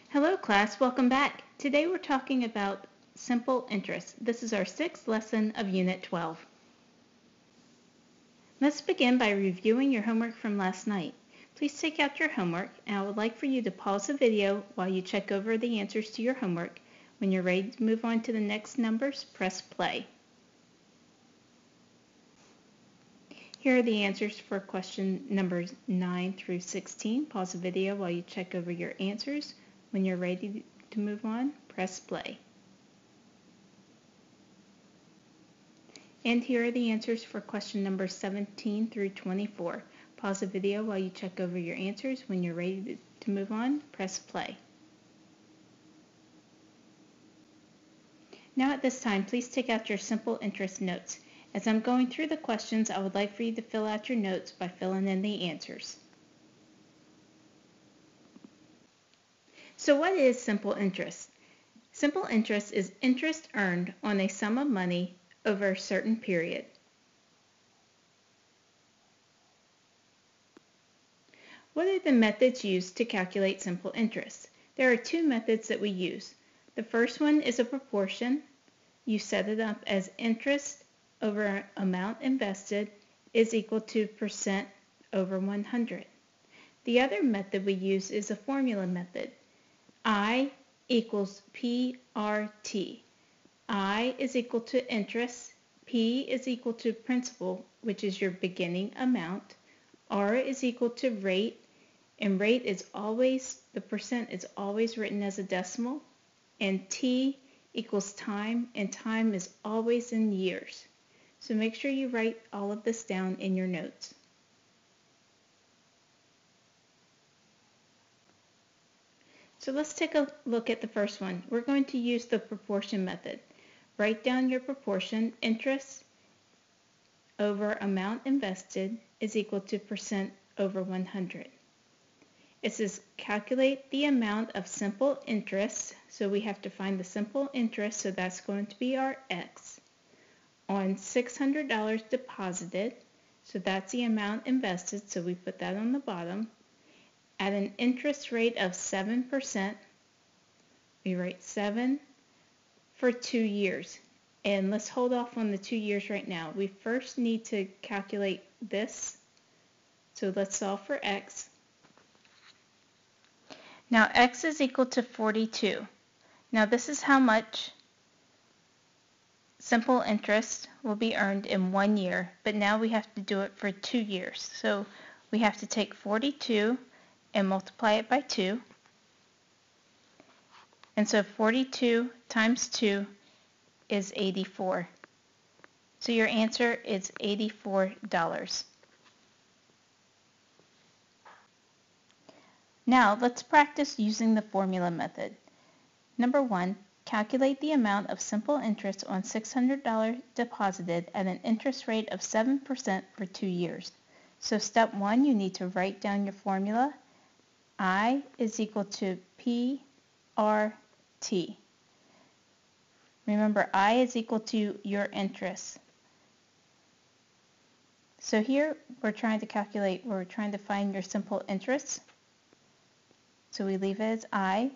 Hello class, welcome back. Today we're talking about simple interest. This is our 6th lesson of Unit 12. Let's begin by reviewing your homework from last night. Please take out your homework, and I would like for you to pause the video while you check over the answers to your homework. When you're ready to move on to the next numbers, press play. Here are the answers for question numbers 9 through 16. Pause the video while you check over your answers. When you're ready to move on, press play. And here are the answers for question numbers 17 through 24. Pause the video while you check over your answers. When you're ready to move on, press play. Now at this time, please take out your simple interest notes. As I'm going through the questions, I would like for you to fill out your notes by filling in the answers. So what is simple interest? Simple interest is interest earned on a sum of money over a certain period. What are the methods used to calculate simple interest? There are two methods that we use. The first one is a proportion. You set it up as interest over amount invested is equal to percent over 100. The other method we use is a formula method. I equals PRT. I is equal to interest, P is equal to principal, which is your beginning amount, R is equal to rate, and rate is always, the percent is always written as a decimal, and T equals time, and time is always in years. So make sure you write all of this down in your notes. So let's take a look at the first one. We're going to use the proportion method. Write down your proportion. Interest over amount invested is equal to percent over 100. It says calculate the amount of simple interest. So we have to find the simple interest. So that's going to be our X on $600 deposited. So that's the amount invested. So we put that on the bottom. At an interest rate of 7%, we write 7 for 2 years. And let's hold off on the 2 years right now. We first need to calculate this. So let's solve for X. Now X is equal to 42. Now this is how much simple interest will be earned in 1 year, but now we have to do it for 2 years. So we have to take 42 and multiply it by 2. And so 42 times 2 is 84. So your answer is $84. Now let's practice using the formula method. Number 1, calculate the amount of simple interest on $600 deposited at an interest rate of 7% for 2 years. So step 1, you need to write down your formula. I is equal to PRT. Remember, I is equal to your interest. So here we're trying to find your simple interest. So we leave it as I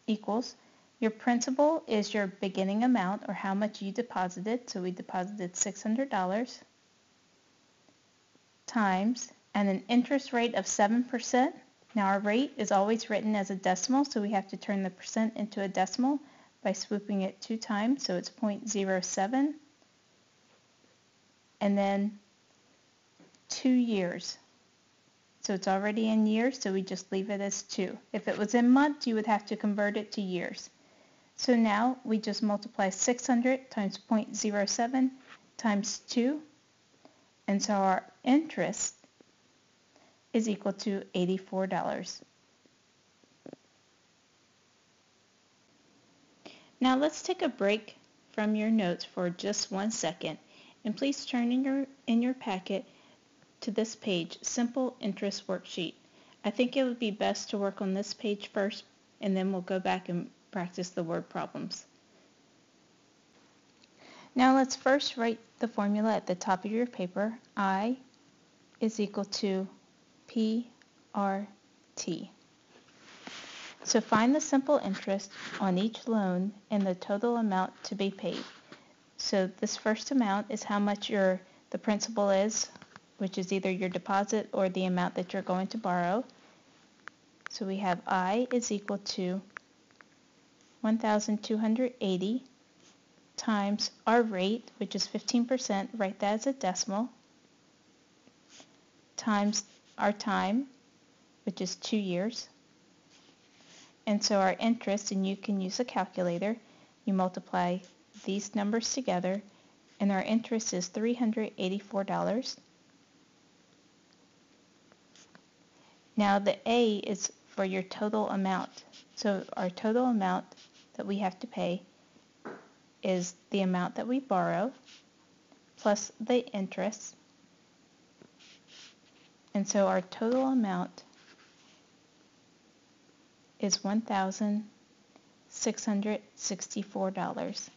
equals, your principal is your beginning amount or how much you deposited. So we deposited $600 times, and an interest rate of 7%. Now our rate is always written as a decimal, so we have to turn the percent into a decimal by swooping it 2 times, so it's 0.07. And then 2 years. So it's already in years, so we just leave it as 2. If it was in months, you would have to convert it to years. So now we just multiply 600 times 0.07 times 2, and so our interest is equal to $84. Now let's take a break from your notes for just 1 second, and please turn in your packet to this page, Simple Interest Worksheet. I think it would be best to work on this page first, and then we'll go back and practice the word problems. Now let's first write the formula at the top of your paper. I is equal to PRT. So find the simple interest on each loan and the total amount to be paid. So this first amount is how much the principal is, which is either your deposit or the amount that you're going to borrow. So we have I is equal to 1,280 times our rate, which is 15%, write that as a decimal, times our time, which is 2 years. And so our interest, and you can use a calculator, you multiply these numbers together, and our interest is $384. Now the A is for your total amount. So our total amount that we have to pay is the amount that we borrow plus the interest. And so our total amount is $1,664.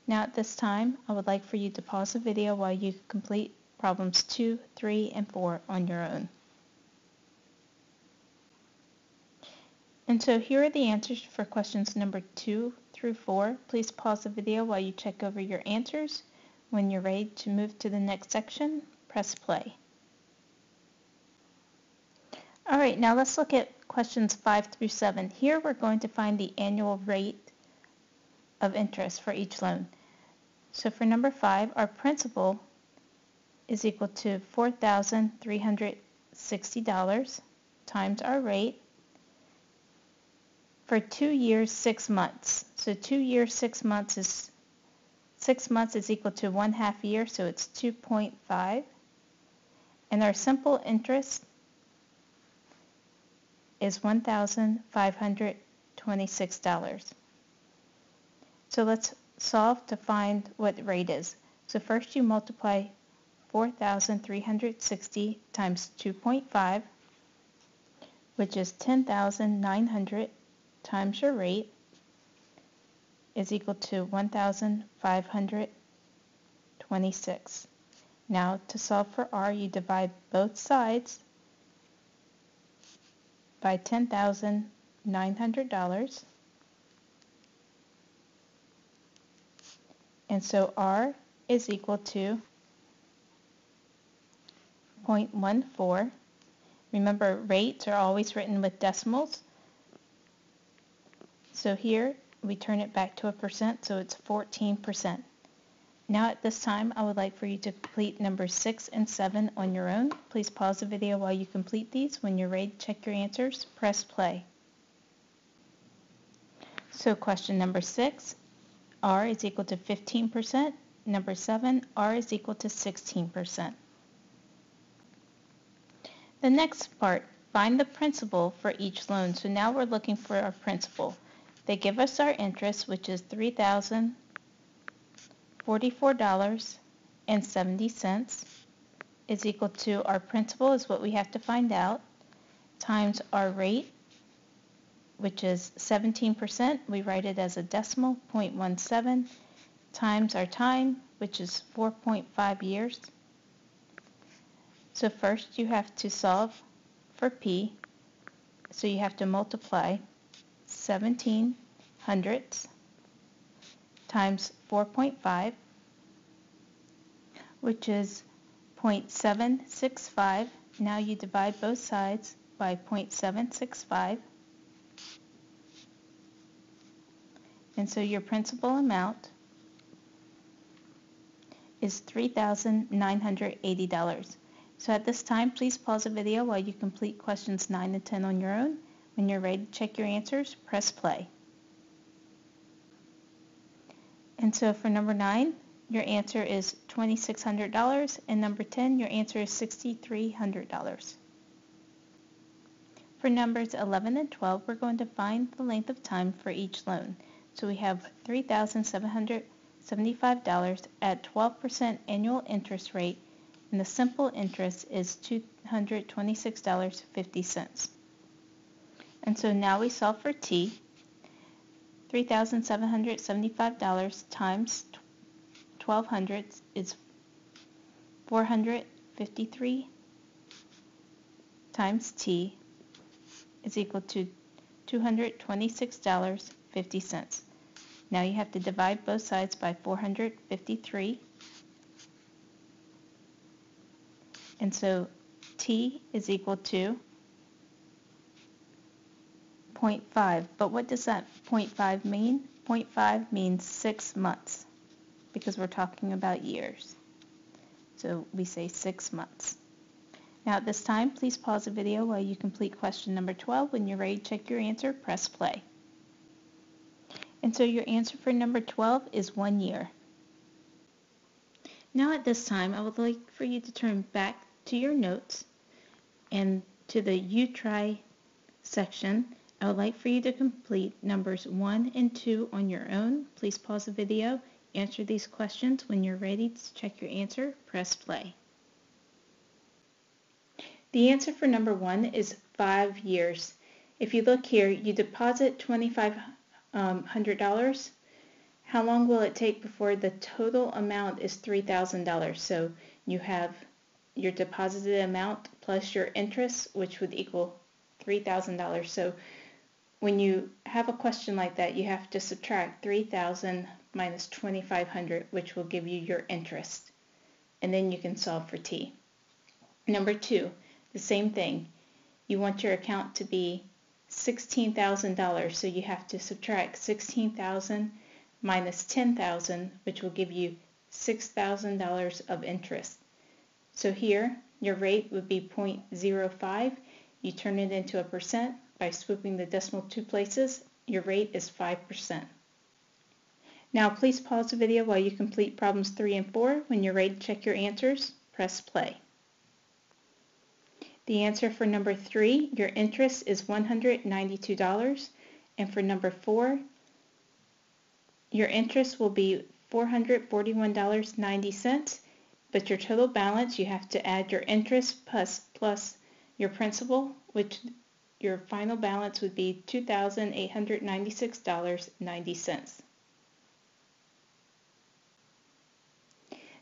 Now at this time, I would like for you to pause the video while you complete problems 2, 3, and 4 on your own. And so here are the answers for questions number 2 through 4. Please pause the video while you check over your answers. When you're ready to move to the next section, press play. Alright, now let's look at questions 5 through 7. Here we're going to find the annual rate of interest for each loan. So for number 5, our principal is equal to $4,360 times our rate for 2 years, 6 months. So 2 years, 6 months is 6 months is equal to 1/2 year, so it's 2.5. And our simple interest is $1,526. So let's solve to find what rate is. So first you multiply 4,360 times 2.5, which is 10,900 times your rate is equal to 1,526. Now to solve for R, you divide both sides by $10,900. And so R is equal to 0.14. Remember, rates are always written with decimals. So here we turn it back to a percent, so it's 14%. Now at this time, I would like for you to complete numbers 6 and 7 on your own. Please pause the video while you complete these. When you're ready to check your answers, press play. So question number 6, R is equal to 15%. Number 7, R is equal to 16%. The next part, find the principal for each loan. So now we're looking for our principal. They give us our interest, which is $3,044.70 is equal to our principal is what we have to find out, times our rate, which is 17%. We write it as a decimal, 0.17, times our time, which is 4.5 years. So first you have to solve for P. So you have to multiply 17 hundredths times 4.5, which is 0.765. Now you divide both sides by 0.765. And so your principal amount is $3,980. So at this time, please pause the video while you complete questions 9 and 10 on your own. When you're ready to check your answers, press play. And so for number 9, your answer is $2,600, and number 10, your answer is $6,300. For numbers 11 and 12, we're going to find the length of time for each loan. So we have $3,775 at 12% annual interest rate, and the simple interest is $226.50. And so now we solve for T. $3,775 times 1,200 is 453 times T. is equal to $226.50. Now you have to divide both sides by 453. And so T is equal to 0.5. But what does that 0.5 mean? 0.5 means 6 months because we're talking about years. So we say 6 months. Now at this time, please pause the video while you complete question number 12. When you're ready to check your answer, press play. And so your answer for number 12 is 1 year. Now at this time, I would like for you to turn back to your notes and to the You Try section. I would like for you to complete numbers 1 and 2 on your own. Please pause the video, answer these questions. When you're ready to check your answer, press play. The answer for number 1 is 5 years. If you look here, you deposit $2,500. How long will it take before the total amount is $3,000? So you have your deposited amount plus your interest, which would equal $3,000. So when you have a question like that, you have to subtract 3,000 minus 2,500, which will give you your interest. And then you can solve for T. Number 2, the same thing. You want your account to be $16,000, so you have to subtract 16,000 minus 10,000, which will give you $6,000 of interest. So here, your rate would be 0.05. You turn it into a percent by swooping the decimal 2 places. Your rate is 5%. Now please pause the video while you complete problems 3 and 4. When you're ready to check your answers, press play. The answer for number 3, your interest is $192. And for number 4, your interest will be $441.90. But your total balance, you have to add your interest plus your principal, which your final balance would be $2,896.90.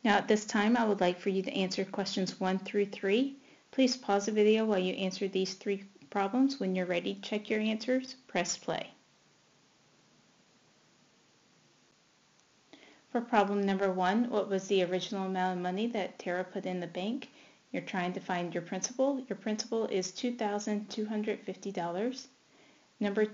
Now at this time, I would like for you to answer questions 1 through 3. Please pause the video while you answer these 3 problems. When you're ready to check your answers, press play. For problem number 1, what was the original amount of money that Tara put in the bank? You're trying to find your principal. Your principal is $2,250. Number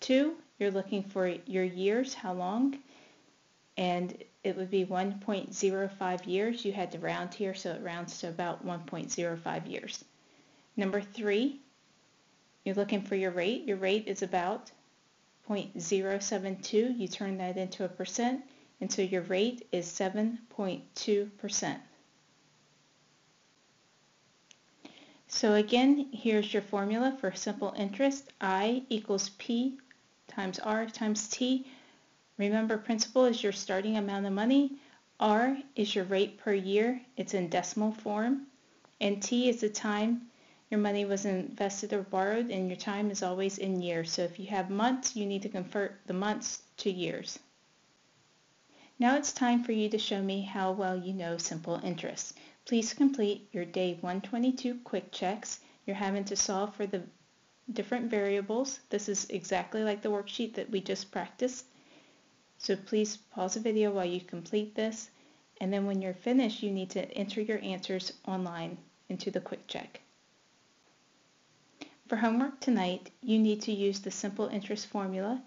2, you're looking for your years, how long? And it would be 1.05 years. You had to round here, so it rounds to about 1.05 years. Number 3, you're looking for your rate. Your rate is about 0.072. You turn that into a percent, and so your rate is 7.2%. So again, here's your formula for simple interest. I equals P times R times T. Remember, principal is your starting amount of money. R is your rate per year. It's in decimal form. And T is the time your money was invested or borrowed, and your time is always in years. So if you have months, you need to convert the months to years. Now it's time for you to show me how well you know simple interest. Please complete your day 122 quick checks. You're having to solve for the different variables. This is exactly like the worksheet that we just practiced. So please pause the video while you complete this, and then when you're finished, you need to enter your answers online into the quick check. For homework tonight, you need to use the simple interest formula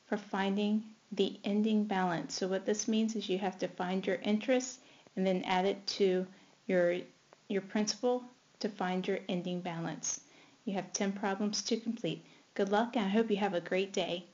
for finding the ending balance. So what this means is you have to find your interest and then add it to your principal to find your ending balance. You have 10 problems to complete. Good luck, and I hope you have a great day.